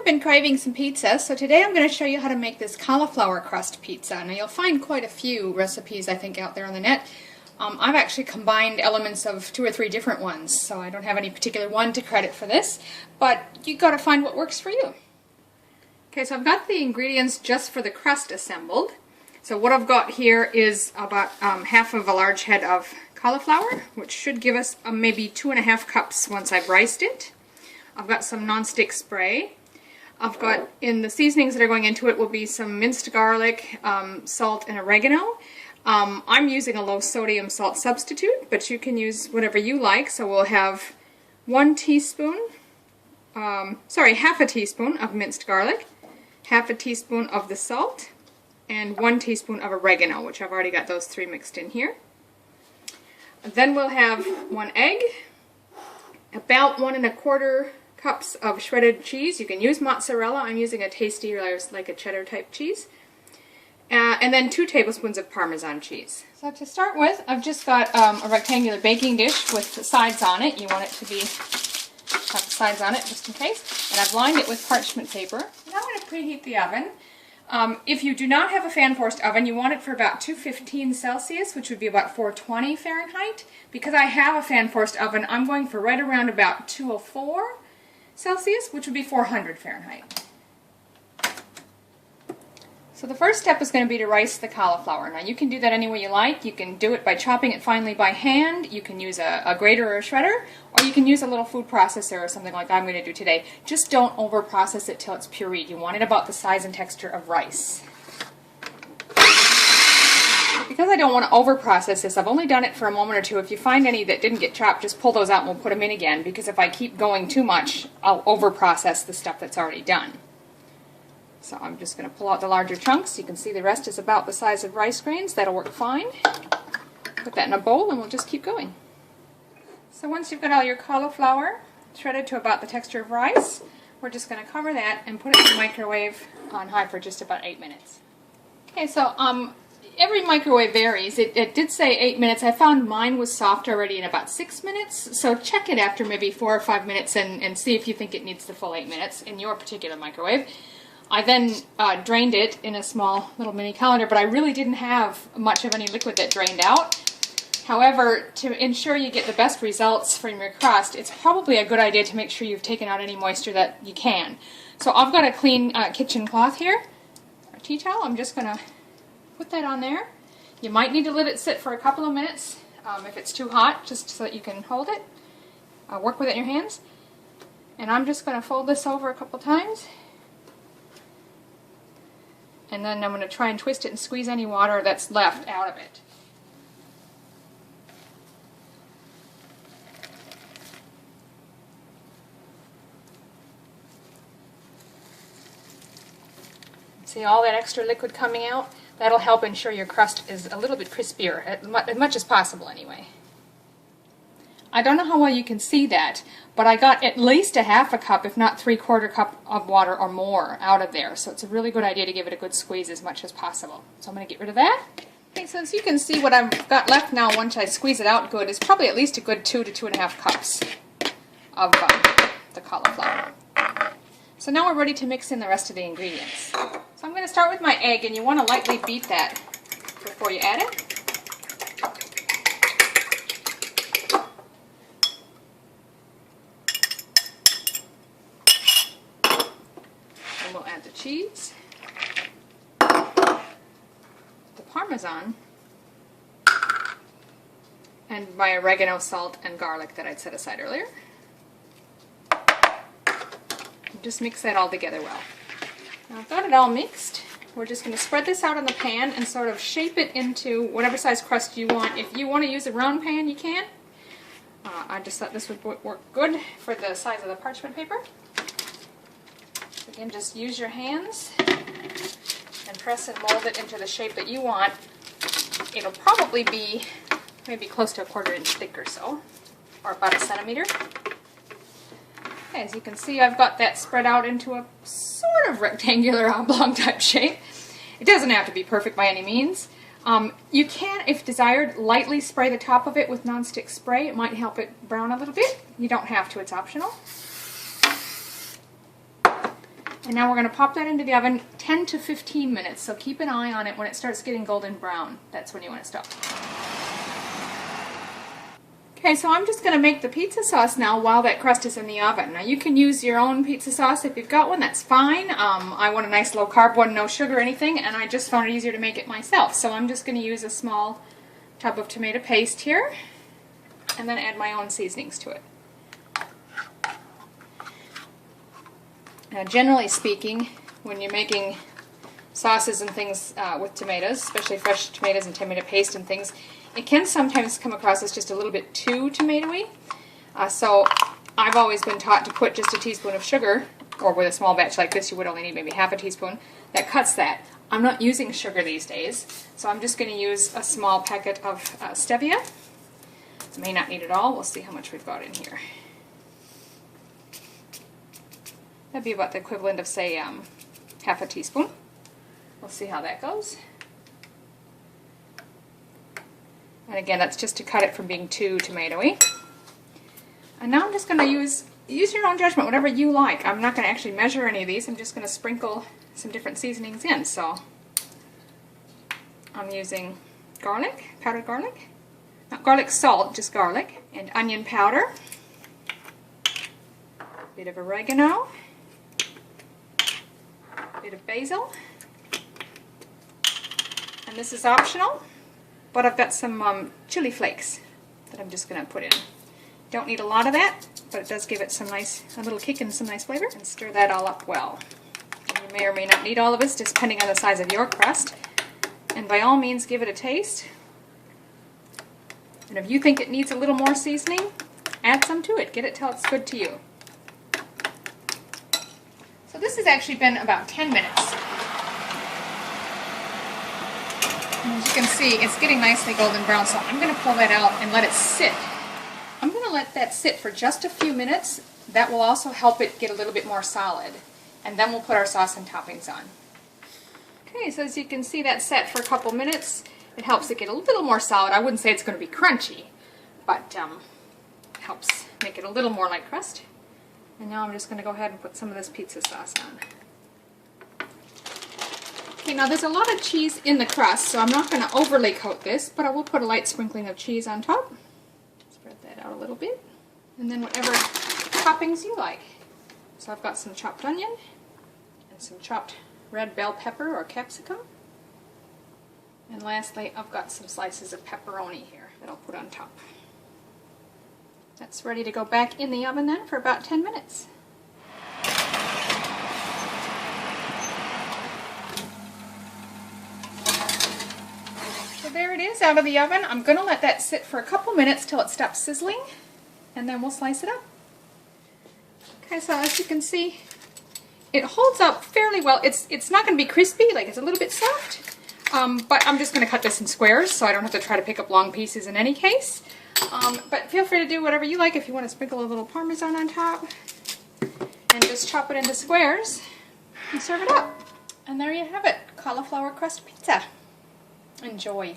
I've been craving some pizza, so today I'm going to show you how to make this cauliflower crust pizza. Now you'll find quite a few recipes I think out there on the net. I've actually combined elements of 2 or 3 different ones, so I don't have any particular one to credit for this, but you got to find what works for you. Okay, so I've got the ingredients just for the crust assembled. So what I've got here is about half of a large head of cauliflower, which should give us maybe 2½ cups once I've riced it. I've got some non-stick spray. I've got, in the seasonings that are going into it, will be some minced garlic, salt, and oregano. I'm using a low sodium salt substitute, but you can use whatever you like. So we'll have half a teaspoon of minced garlic, half a teaspoon of the salt, and 1 teaspoon of oregano, which I've already got those 3 mixed in here. Then we'll have 1 egg, about 1 1/4 cups of shredded cheese. You can use mozzarella. I'm using a tasty, like a cheddar type cheese. And then 2 tablespoons of parmesan cheese. So to start with, I've just got a rectangular baking dish with the sides on it. You want it to have the sides on it just in case. And I've lined it with parchment paper. Now I'm going to preheat the oven. If you do not have a fan-forced oven, you want it for about 215 Celsius, which would be about 420 Fahrenheit. Because I have a fan-forced oven, I'm going for right around about 204 Celsius, which would be 400 Fahrenheit. So the first step is going to be to rice the cauliflower. Now you can do that any way you like. You can do it by chopping it finely by hand, you can use a grater or a shredder, or you can use a little food processor or something like I'm going to do today. Just don't over process it till it's pureed. You want it about the size and texture of rice. Because I don't want to over process this, I've only done it for a moment or two. If you find any that didn't get chopped, just pull those out and we'll put them in again, because if I keep going too much, I'll over process the stuff that's already done. So I'm just going to pull out the larger chunks. You can see the rest is about the size of rice grains. That'll work fine. Put that in a bowl and we'll just keep going. So once you've got all your cauliflower shredded to about the texture of rice, we're just going to cover that and put it in the microwave on high for just about 8 minutes. Okay, so every microwave varies. It did say 8 minutes. I found mine was soft already in about 6 minutes, so check it after maybe 4 or 5 minutes and see if you think it needs the full 8 minutes in your particular microwave. I then drained it in a small little mini colander, but I really didn't have much of any liquid that drained out. However, to ensure you get the best results from your crust, it's probably a good idea to make sure you've taken out any moisture that you can. So I've got a clean kitchen cloth here, or tea towel. I'm just going to put that on there. You might need to let it sit for a couple of minutes if it's too hot, just so that you can hold it. Work with it in your hands. And I'm just going to fold this over a couple times. And then I'm going to try and twist it and squeeze any water that's left out of it. See all that extra liquid coming out? That'll help ensure your crust is a little bit crispier, as much as possible anyway. I don't know how well you can see that, but I got at least a half a cup, if not 3/4 cup of water or more out of there. So it's a really good idea to give it a good squeeze as much as possible. So I'm going to get rid of that. Okay, so as you can see, what I've got left now once I squeeze it out good is probably at least a good 2 to 2½ cups of the cauliflower. So now we're ready to mix in the rest of the ingredients. So I'm going to start with my egg, and you want to lightly beat that before you add it. We'll add the cheese, the parmesan, and my oregano, salt, and garlic that I'd set aside earlier. And just mix that all together well. Now I've got it all mixed. We're just going to spread this out on the pan and sort of shape it into whatever size crust you want. If you want to use a round pan, you can. I just thought this would work good for the size of the parchment paper. Again, just use your hands and press and mold it into the shape that you want. It'll probably be maybe close to a 1/4 inch thick or so, or about 1 centimeter. Okay, as you can see, I've got that spread out into a sort of rectangular oblong type shape. It doesn't have to be perfect by any means. You can, if desired, lightly spray the top of it with non-stick spray. It might help it brown a little bit. You don't have to, it's optional. And now we're going to pop that into the oven 10 to 15 minutes, so keep an eye on it. When it starts getting golden brown, that's when you want to stop. Okay, so I'm just going to make the pizza sauce now while that crust is in the oven. Now you can use your own pizza sauce if you've got one, that's fine. I want a nice low carb one, no sugar or anything, and I just found it easier to make it myself. So I'm just going to use a small tub of tomato paste here, and then add my own seasonings to it. Now, generally speaking, when you're making sauces and things with tomatoes, especially fresh tomatoes and tomato paste and things, it can sometimes come across as just a little bit too tomatoey. So I've always been taught to put just a teaspoon of sugar, or with a small batch like this you would only need maybe half a teaspoon. That cuts that. I'm not using sugar these days, so I'm just going to use a small packet of stevia. I may not need it all. We'll see how much we've got in here. That'd be about the equivalent of, say, half a teaspoon. We'll see how that goes. And again, that's just to cut it from being too tomatoey. And now I'm just going to use your own judgment, whatever you like. I'm not going to actually measure any of these. I'm just going to sprinkle some different seasonings in. So I'm using garlic, powdered garlic. Not garlic salt, just garlic. And onion powder. A bit of oregano. Bit of basil, and this is optional, but I've got some chili flakes that I'm just going to put in. Don't need a lot of that, but it does give it a little kick and some nice flavor. And stir that all up well. And you may or may not need all of this, depending on the size of your crust. And by all means, give it a taste. And if you think it needs a little more seasoning, add some to it. Get it till it's good to you. So this has actually been about 10 minutes. And as you can see, it's getting nicely golden brown, so I'm going to pull that out and let it sit. I'm going to let that sit for just a few minutes. That will also help it get a little bit more solid. And then we'll put our sauce and toppings on. Okay, so as you can see, that's set for a couple minutes. It helps it get a little more solid. I wouldn't say it's going to be crunchy, but helps make it a little more like crust. And now I'm just going to go ahead and put some of this pizza sauce on. Okay, now there's a lot of cheese in the crust, so I'm not going to overly coat this, but I will put a light sprinkling of cheese on top. Spread that out a little bit. And then whatever toppings you like. So I've got some chopped onion, and some chopped red bell pepper or capsicum. And lastly, I've got some slices of pepperoni here that I'll put on top. That's ready to go back in the oven then for about 10 minutes. So there it is out of the oven. I'm going to let that sit for a couple minutes till it stops sizzling, and then we'll slice it up. Okay, so as you can see, it holds up fairly well. It's not going to be crispy, like it's a little bit soft, but I'm just going to cut this in squares so I don't have to try to pick up long pieces in any case. But feel free to do whatever you like. If you want to sprinkle a little parmesan on top, and just chop it into squares and serve it up. And there you have it, cauliflower crust pizza. Enjoy.